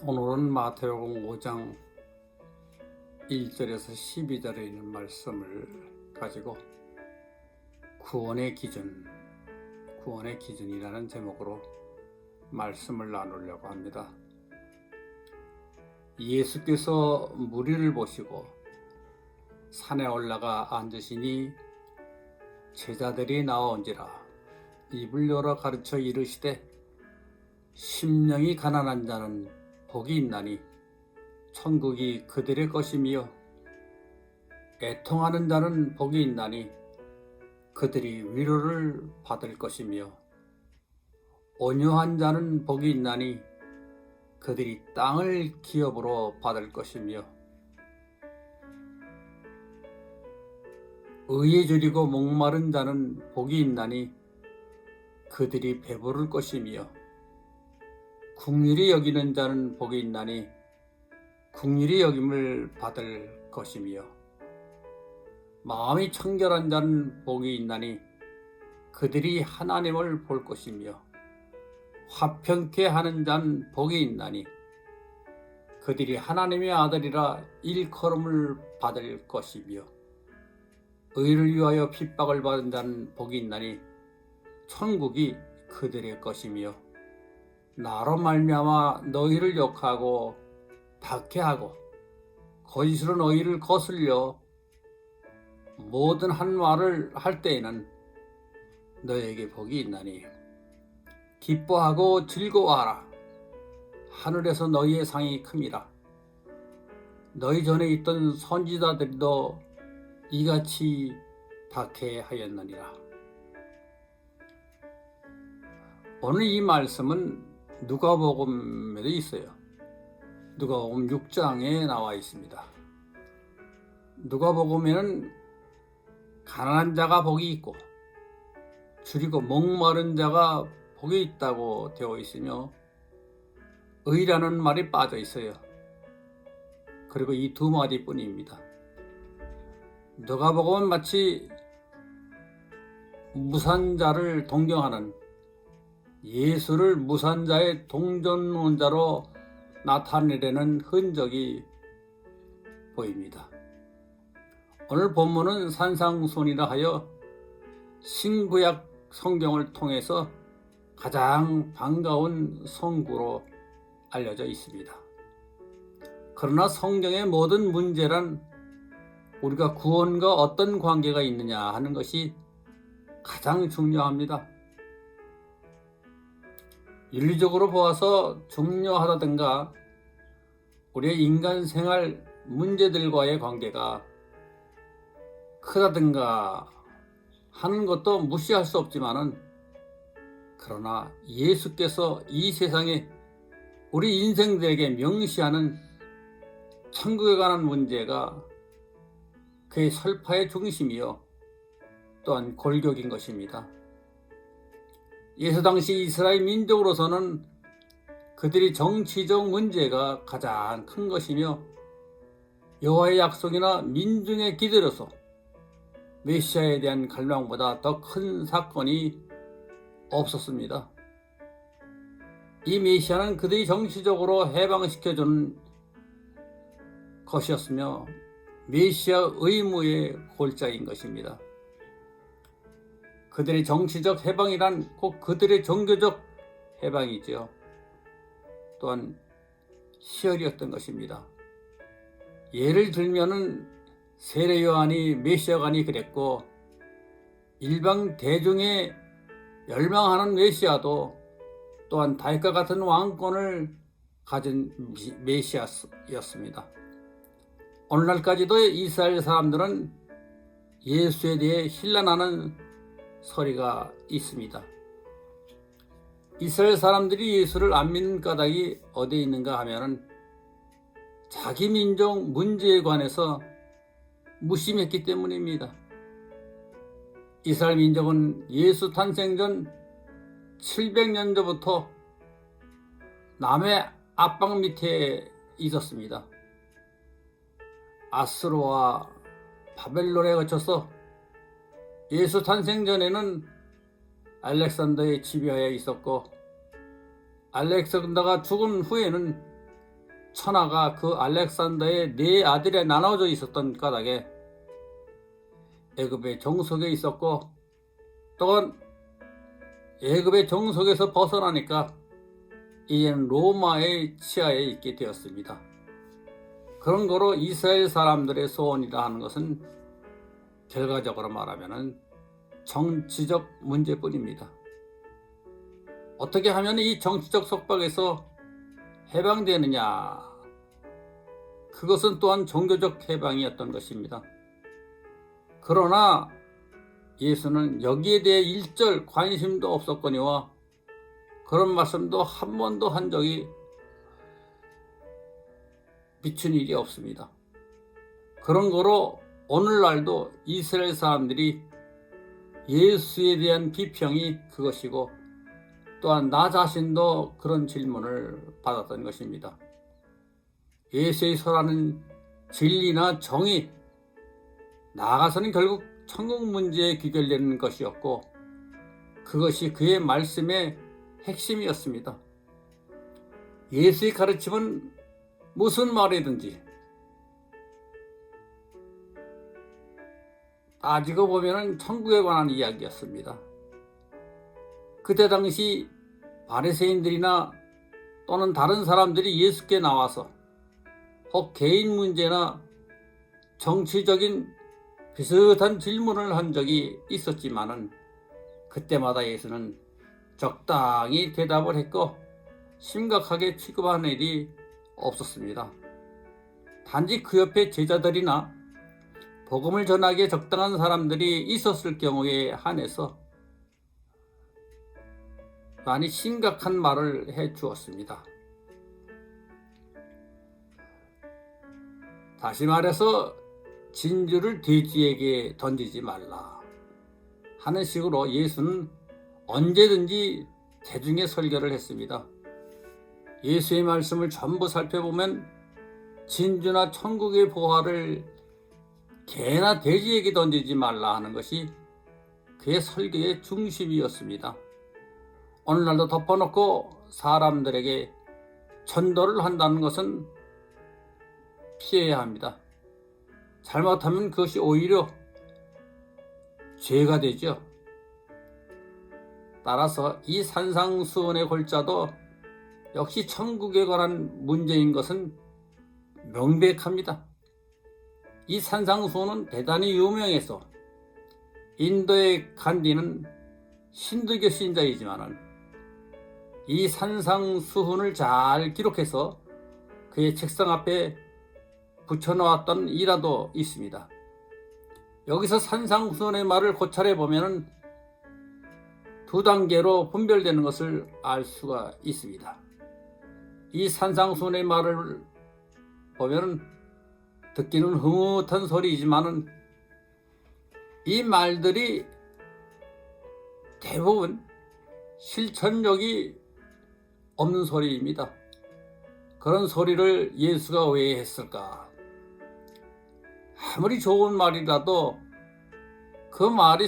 오늘은 마태복음 5장 1절에서 12절에 있는 말씀을 가지고 구원의 기준이라는 제목으로 말씀을 나누려고 합니다. 예수께서 무리를 보시고 산에 올라가 앉으시니 제자들이 나와온지라 입을 열어 가르쳐 이르시되 심령이 가난한 자는 복이 있나니 천국이 그들의 것이며 애통하는 자는 복이 있나니 그들이 위로를 받을 것이며 온유한 자는 복이 있나니 그들이 땅을 기업으로 받을 것이며 의에 줄이고 목마른 자는 복이 있나니 그들이 배부를 것이며 긍휼히 여기는 자는 복이 있나니 긍휼히 여김을 받을 것이며 마음이 청결한 자는 복이 있나니 그들이 하나님을 볼 것이며 화평케 하는 자는 복이 있나니 그들이 하나님의 아들이라 일컬음을 받을 것이며 의를 위하여 핍박을 받은 자는 복이 있나니 천국이 그들의 것이며 나로 말미암아 너희를 욕하고 박해하고 거짓으로 너희를 거슬려 모든 한 말을 할 때에는 너희에게 복이 있나니 기뻐하고 즐거워하라. 하늘에서 너희의 상이 큼이라. 너희 전에 있던 선지자들도 이같이 박해하였느니라. 오늘 이 말씀은 누가복음에도 있어요. 누가복음 6장에 나와 있습니다. 누가복음에는 가난한 자가 복이 있고 줄이고 목마른 자가 복이 있다고 되어 있으며 의라는 말이 빠져 있어요. 그리고 이 두 마디뿐입니다. 누가복음은 마치 무산자를 동경하는 예수를 무산자의 동전론자로 나타내려는 흔적이 보입니다. 오늘 본문은 산상순이라 하여 신구약 성경을 통해서 가장 반가운 성구로 알려져 있습니다. 그러나 성경의 모든 문제란 우리가 구원과 어떤 관계가 있느냐 하는 것이 가장 중요합니다. 윤리적으로 보아서 중요하다든가 우리의 인간 생활 문제들과의 관계가 크다든가 하는 것도 무시할 수 없지만은 그러나 예수께서 이 세상에 우리 인생들에게 명시하는 천국에 관한 문제가 그의 설파의 중심이요 또한 골격인 것입니다. 예수 당시 이스라엘 민족으로서는 그들이 정치적 문제가 가장 큰 것이며 여호와의 약속이나 민중의 기대로서 메시아에 대한 갈망보다 더 큰 사건이 없었습니다. 이 메시아는 그들이 정치적으로 해방시켜주는 것이었으며 메시아 의무의 골자인 것입니다. 그들의 정치적 해방이란 꼭 그들의 종교적 해방이지요. 또한 희열이었던 것입니다. 예를 들면은 세례 요한이 메시아관이 그랬고 일방 대중의 열망하는 메시아도 또한 다윗과 같은 왕권을 가진 메시아였습니다. 오늘날까지도 이스라엘 사람들은 예수에 대해 신란하는 소리가 있습니다. 이스라엘 사람들이 예수를 안 믿는 까닭이 어디에 있는가 하면은 자기 민족 문제에 관해서 무심했기 때문입니다. 이스라엘 민족은 예수 탄생 전 700년 전부터 남의 압박 밑에 있었습니다. 아수르와 바벨론에 거쳐서 예수 탄생 전에는 알렉산더의 지배하에 있었고 알렉산더가 죽은 후에는 천하가 그 알렉산더의 네 아들에 나눠져 있었던 까닭에 애굽의 정속에 있었고, 또한 애굽의 정속에서 벗어나니까 이제는 로마의 치하에 있게 되었습니다. 그런 거로 이스라엘 사람들의 소원이라 하는 것은 결과적으로 말하면 정치적 문제뿐입니다. 어떻게 하면 이 정치적 속박에서 해방되느냐? 그것은 또한 종교적 해방이었던 것입니다. 그러나 예수는 여기에 대해 일절 관심도 없었거니와 그런 말씀도 한 번도 한 적이 비춘 일이 없습니다. 그런 거로 오늘날도 이스라엘 사람들이 예수에 대한 비평이 그것이고, 또한 나 자신도 그런 질문을 받았던 것입니다. 예수의 설하는 진리나 정의, 나아가서는 결국 천국 문제에 귀결되는 것이었고, 그것이 그의 말씀의 핵심이었습니다. 예수의 가르침은 무슨 말이든지 따지고 보면 천국에 관한 이야기였습니다. 그때 당시 바리새인들이나 또는 다른 사람들이 예수께 나와서 혹 개인 문제나 정치적인 비슷한 질문을 한 적이 있었지만은 그때마다 예수는 적당히 대답을 했고 심각하게 취급하는 일이 없었습니다. 단지 그 옆에 제자들이나 복음을 전하기에 적당한 사람들이 있었을 경우에 한해서 많이 심각한 말을 해 주었습니다. 다시 말해서 진주를 돼지에게 던지지 말라 하는 식으로 예수는 언제든지 대중의 설교를 했습니다. 예수의 말씀을 전부 살펴보면 진주나 천국의 보화를 개나 돼지에게 던지지 말라 하는 것이 그의 설교의 중심이었습니다. 오늘날도 덮어놓고 사람들에게 전도를 한다는 것은 피해야 합니다. 잘못하면 그것이 오히려 죄가 되죠. 따라서 이 산상수훈의 골자도 역시 천국에 관한 문제인 것은 명백합니다. 이 산상수훈은 대단히 유명해서 인도의 간디는 힌두교 신자이지만 이 산상수훈을 잘 기록해서 그의 책상 앞에 붙여놓았던 일화도 있습니다. 여기서 산상수훈의 말을 고찰해 보면 두 단계로 분별되는 것을 알 수가 있습니다. 이 산상수훈의 말을 보면 듣기는 흐뭇한 소리이지만 이 말들이 대부분 실천력이 없는 소리입니다. 그런 소리를 예수가 왜 했을까? 아무리 좋은 말이라도 그 말이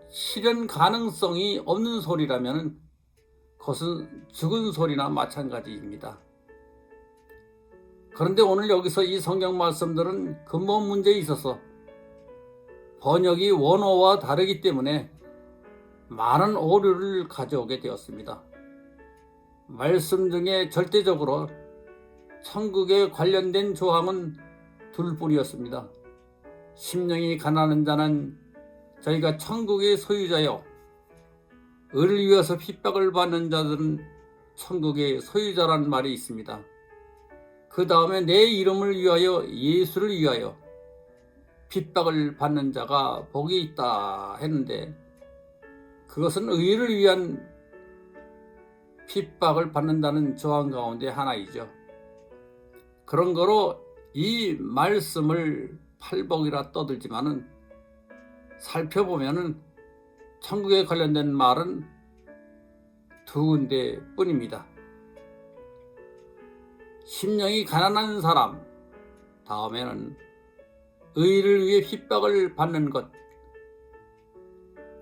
실현 가능성이 없는 소리라면 그것은 죽은 소리나 마찬가지입니다. 그런데 오늘 여기서 이 성경 말씀들은 근본 문제에 있어서 번역이 원어와 다르기 때문에 많은 오류를 가져오게 되었습니다. 말씀 중에 절대적으로 천국에 관련된 조항은 둘뿐이었습니다. 심령이 가난한 자는 저희가 천국의 소유자요, 의를 위해서 핍박을 받는 자들은 천국의 소유자라는 말이 있습니다. 그 다음에 내 이름을 위하여, 예수를 위하여 핍박을 받는 자가 복이 있다 했는데, 그것은 의를 위한 핍박을 받는다는 조항 가운데 하나이죠. 그런 거로 이 말씀을 팔복이라 떠들지만은 살펴보면은 천국에 관련된 말은 두 군데 뿐입니다. 심령이 가난한 사람, 다음에는 의를 위해 핍박을 받는 것,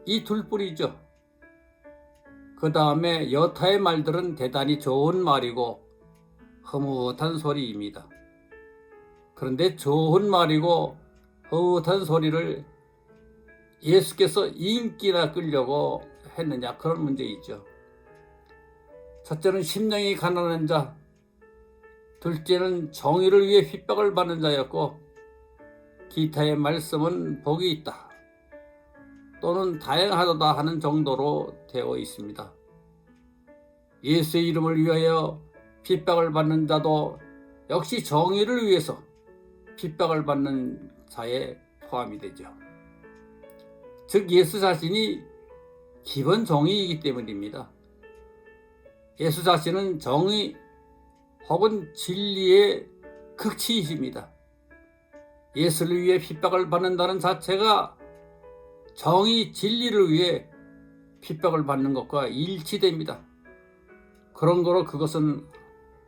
이 둘뿐이죠. 그 다음에 여타의 말들은 대단히 좋은 말이고 흐뭇한 소리입니다. 그런데 좋은 말이고 흐뭇한 소리를 예수께서 인기나 끌려고 했느냐, 그런 문제 있죠. 첫째는 심령이 가난한 자, 둘째는 정의를 위해 핍박을 받는 자였고, 기타의 말씀은 복이 있다 또는 다행하다 하는 정도로 되어 있습니다. 예수의 이름을 위하여 핍박을 받는 자도 역시 정의를 위해서 핍박을 받는 자에 포함이 되죠. 즉 예수 자신이 기본 정의이기 때문입니다. 예수 자신은 정의 혹은 진리의 극치이십니다. 예수를 위해 핍박을 받는다는 자체가 정의, 진리를 위해 핍박을 받는 것과 일치됩니다. 그런 거로 그것은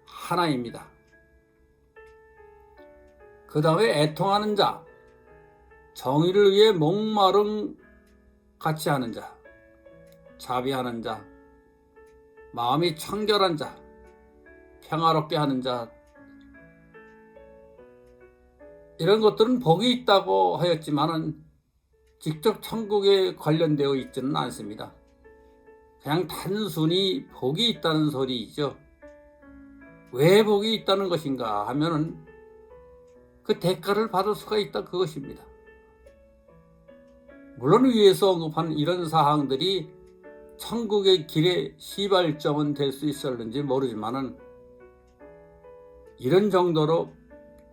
하나입니다. 그 다음에 애통하는 자, 정의를 위해 목마름 같이 하는 자, 자비하는 자, 마음이 청결한 자, 평화롭게 하는 자, 이런 것들은 복이 있다고 하였지만은 직접 천국에 관련되어 있지는 않습니다. 그냥 단순히 복이 있다는 소리이죠. 왜 복이 있다는 것인가 하면은 그 대가를 받을 수가 있다, 그것입니다. 물론 위에서 언급한 이런 사항들이 천국의 길의 시발점은 될 수 있었는지 모르지만은 이런 정도로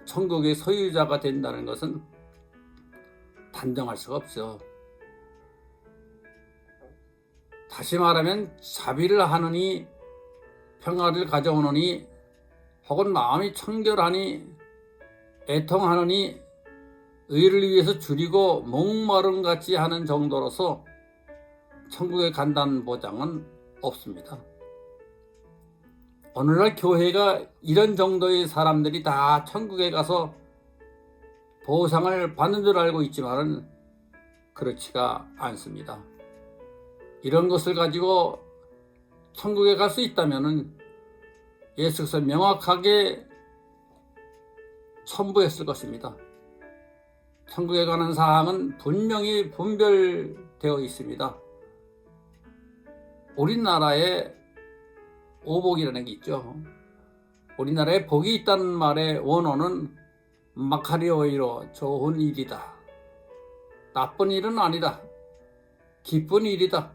천국의 소유자가 된다는 것은 단정할 수가 없죠. 다시 말하면 자비를 하느니 평화를 가져오느니 혹은 마음이 청결하니 애통하느니 의를 위해서 줄이고 목마름같이 하는 정도로서 천국에 간다는 보장은 없습니다. 오늘날 교회가 이런 정도의 사람들이 다 천국에 가서 보상을 받는 줄 알고 있지만은 그렇지가 않습니다. 이런 것을 가지고 천국에 갈 수 있다면은 예수께서 명확하게 첨부했을 것입니다. 천국에 가는 사항은 분명히 분별되어 있습니다. 우리나라에 오복이라는 게 있죠. 우리나라에 복이 있다는 말의 원어는 마카리오이로 좋은 일이다, 나쁜 일은 아니다, 기쁜 일이다,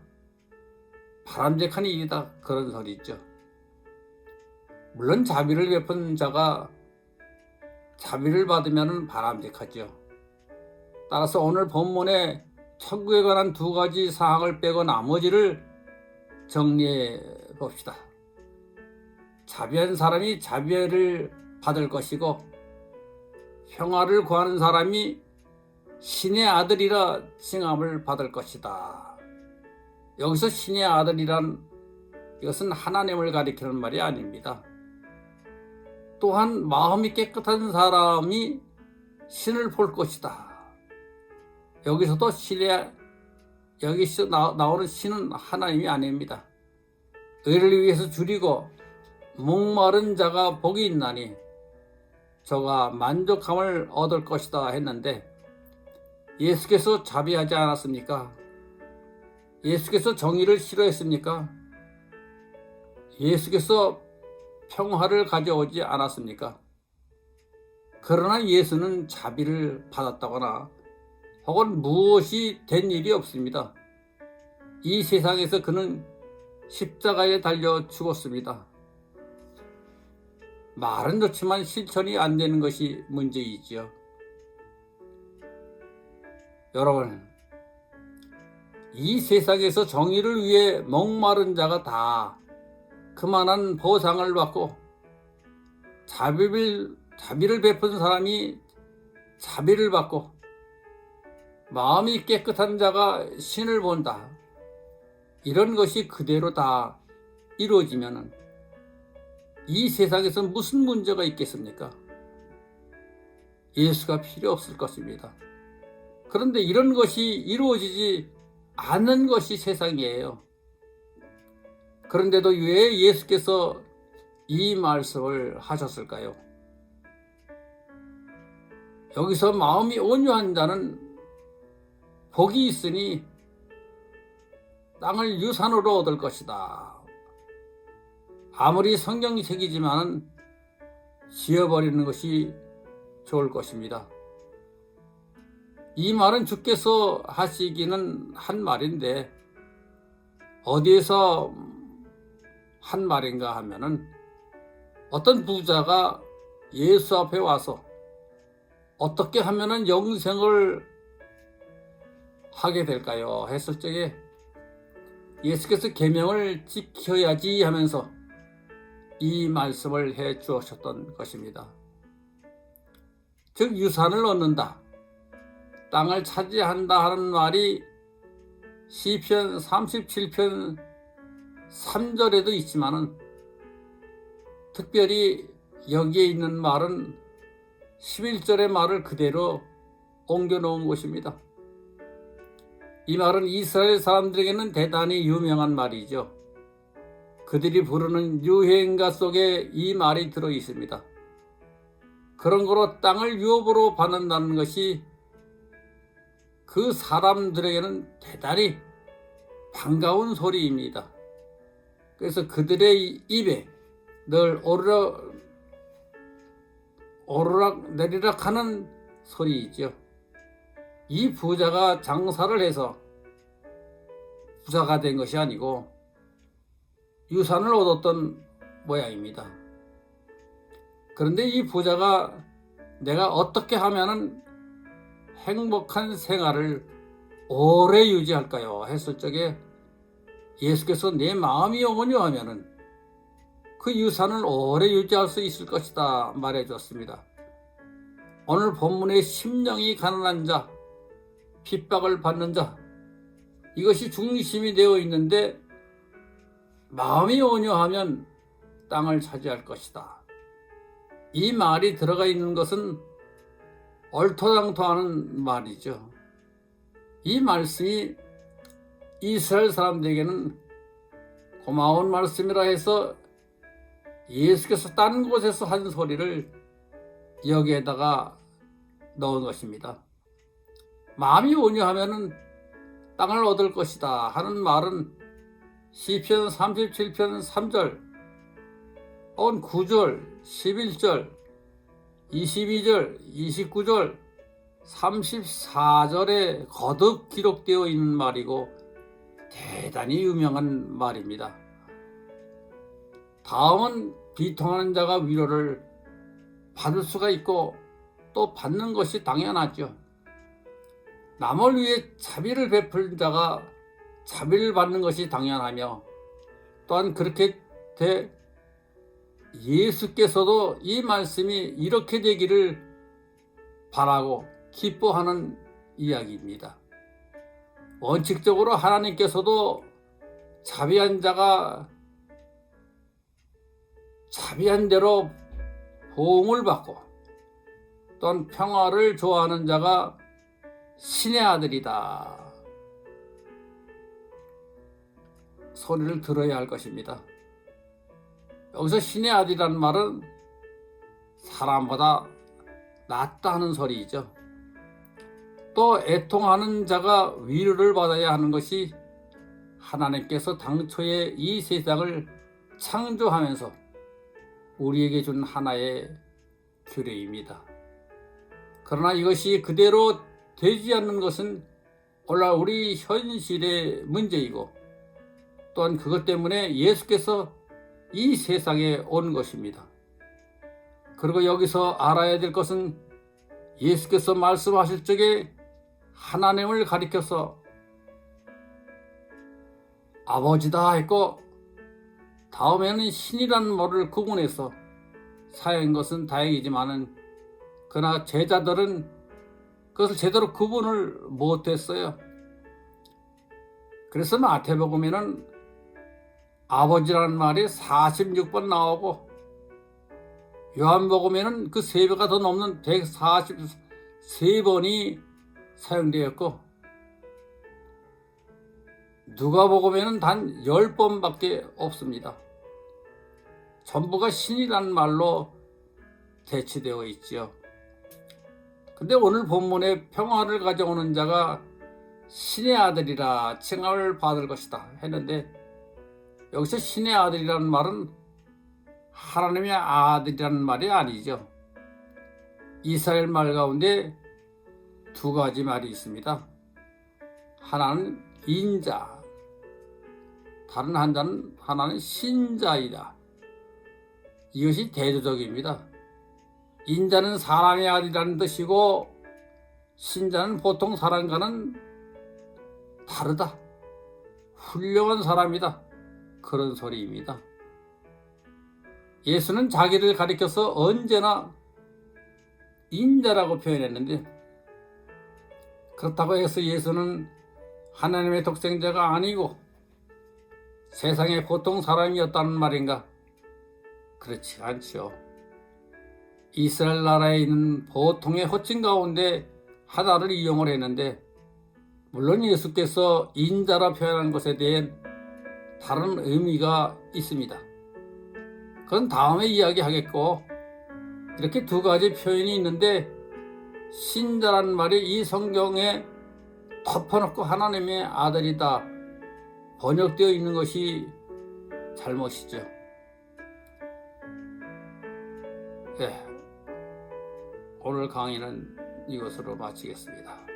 바람직한 일이다, 그런 소리 있죠. 물론 자비를 베푼 자가 자비를 받으면 바람직하죠. 따라서 오늘 본문에 천국에 관한 두 가지 사항을 빼고 나머지를 정리해 봅시다. 자비한 사람이 자비를 받을 것이고 평화를 구하는 사람이 신의 아들이라 칭함을 받을 것이다. 여기서 신의 아들이란 이것은 하나님을 가리키는 말이 아닙니다. 또한 마음이 깨끗한 사람이 신을 볼 것이다. 여기서도 여기서 나오는 신은 하나님이 아닙니다. 의를 위해서 줄이고 목마른 자가 복이 있나니 저가 만족함을 얻을 것이다 했는데, 예수께서 자비하지 않았습니까? 예수께서 정의를 싫어했습니까? 예수께서 평화를 가져오지 않았습니까? 그러나 예수는 자비를 받았다거나 혹은 무엇이 된 일이 없습니다. 이 세상에서 그는 십자가에 달려 죽었습니다. 말은 좋지만 실천이 안 되는 것이 문제이지요. 여러분, 이 세상에서 정의를 위해 목마른 자가 다 그만한 보상을 받고, 자비를 베푼 사람이 자비를 받고, 마음이 깨끗한 자가 신을 본다, 이런 것이 그대로 다 이루어지면은 이 세상에서 무슨 문제가 있겠습니까? 예수가 필요 없을 것입니다. 그런데 이런 것이 이루어지지 않는 것이 세상이에요. 그런데도 왜 예수께서 이 말씀을 하셨을까요? 여기서 마음이 온유한 자는 복이 있으니 땅을 유산으로 얻을 것이다. 아무리 성경책이지만 지어버리는 것이 좋을 것입니다. 이 말은 주께서 하시기는 한 말인데 어디에서 한 말인가 하면은 어떤 부자가 예수 앞에 와서 어떻게 하면은 영생을 하게 될까요? 했을 적에 예수께서 계명을 지켜야지 하면서 이 말씀을 해 주셨던 것입니다. 즉 유산을 얻는다, 땅을 차지한다 하는 말이 시편 37편 3절에도 있지만은 특별히 여기에 있는 말은 11절의 말을 그대로 옮겨 놓은 것입니다. 이 말은 이스라엘 사람들에게는 대단히 유명한 말이죠. 그들이 부르는 유행가 속에 이 말이 들어 있습니다. 그런 거로 땅을 유업으로 받는다는 것이 그 사람들에게는 대단히 반가운 소리입니다. 그래서 그들의 입에 늘 오르락 내리락 하는 소리이죠. 이 부자가 장사를 해서 부자가 된 것이 아니고 유산을 얻었던 모양입니다. 그런데 이 부자가 내가 어떻게 하면은 행복한 생활을 오래 유지할까요? 했을 적에 예수께서 내 마음이 온유하면은 그 유산을 오래 유지할 수 있을 것이다 말해 주었습니다. 오늘 본문의 심령이 가난한 자, 핍박을 받는 자, 이것이 중심이 되어 있는데 마음이 온유하면 땅을 차지할 것이다. 이 말이 들어가 있는 것은 얼토당토하는 말이죠. 이 말씀이 이스라엘 사람들에게는 고마운 말씀이라 해서 예수께서 딴 곳에서 한 소리를 여기에다가 넣은 것입니다. 마음이 온유하면 땅을 얻을 것이다 하는 말은 시편 37편 3절, 9절, 11절, 22절, 29절, 34절에 거듭 기록되어 있는 말이고 대단히 유명한 말입니다. 다음은 비통하는 자가 위로를 받을 수가 있고 또 받는 것이 당연하죠. 남을 위해 자비를 베풀 자가 자비를 받는 것이 당연하며 또한 그렇게 예수께서도 이 말씀이 이렇게 되기를 바라고 기뻐하는 이야기입니다. 원칙적으로 하나님께서도 자비한 자가 자비한 대로 보응을 받고 또한 평화를 좋아하는 자가 신의 아들이다 소리를 들어야 할 것입니다. 여기서 신의 아들이라는 말은 사람보다 낫다 하는 소리이죠. 또 애통하는 자가 위로를 받아야 하는 것이 하나님께서 당초에 이 세상을 창조하면서 우리에게 준 하나의 규례입니다. 그러나 이것이 그대로 되지 않는 것은 오늘 우리 현실의 문제이고 또한 그것 때문에 예수께서 이 세상에 온 것입니다. 그리고 여기서 알아야 될 것은 예수께서 말씀하실 적에 하나님을 가리켜서 아버지다 했고 다음에는 신이라는 말을 구분해서 사용한 것은 다행이지만은 그러나 제자들은 그것을 제대로 구분을 못했어요. 그래서 마태복음에는 아버지라는 말이 46번 나오고 요한복음에는 그 3배가 더 넘는 143번이 사용되었고 누가복음에는 단 10번밖에 없습니다. 전부가 신이라는 말로 대치되어 있지요. 근데 오늘 본문에 평화를 가져오는 자가 신의 아들이라 칭함을 받을 것이다 했는데, 여기서 신의 아들이라는 말은 하나님의 아들이라는 말이 아니죠. 이스라엘 말 가운데 두 가지 말이 있습니다. 하나는 인자, 다른 하나는 신자이다. 이것이 대조적입니다. 인자는 사람의 아들이라는 뜻이고, 신자는 보통 사람과는 다르다, 훌륭한 사람이다, 그런 소리입니다. 예수는 자기를 가리켜서 언제나 인자라고 표현했는데, 그렇다고 해서 예수는 하나님의 독생자가 아니고 세상의 보통 사람이었다는 말인가? 그렇지 않죠. 이스라엘 나라에 있는 보통의 호칭 가운데 하나를 이용을 했는데, 물론 예수께서 인자라 표현한 것에 대해 다른 의미가 있습니다. 그건 다음에 이야기하겠고, 이렇게 두 가지 표현이 있는데, 신자라는 말이 이 성경에 덮어놓고 하나님의 아들이다 번역되어 있는 것이 잘못이죠. 네, 오늘 강의는 이것으로 마치겠습니다.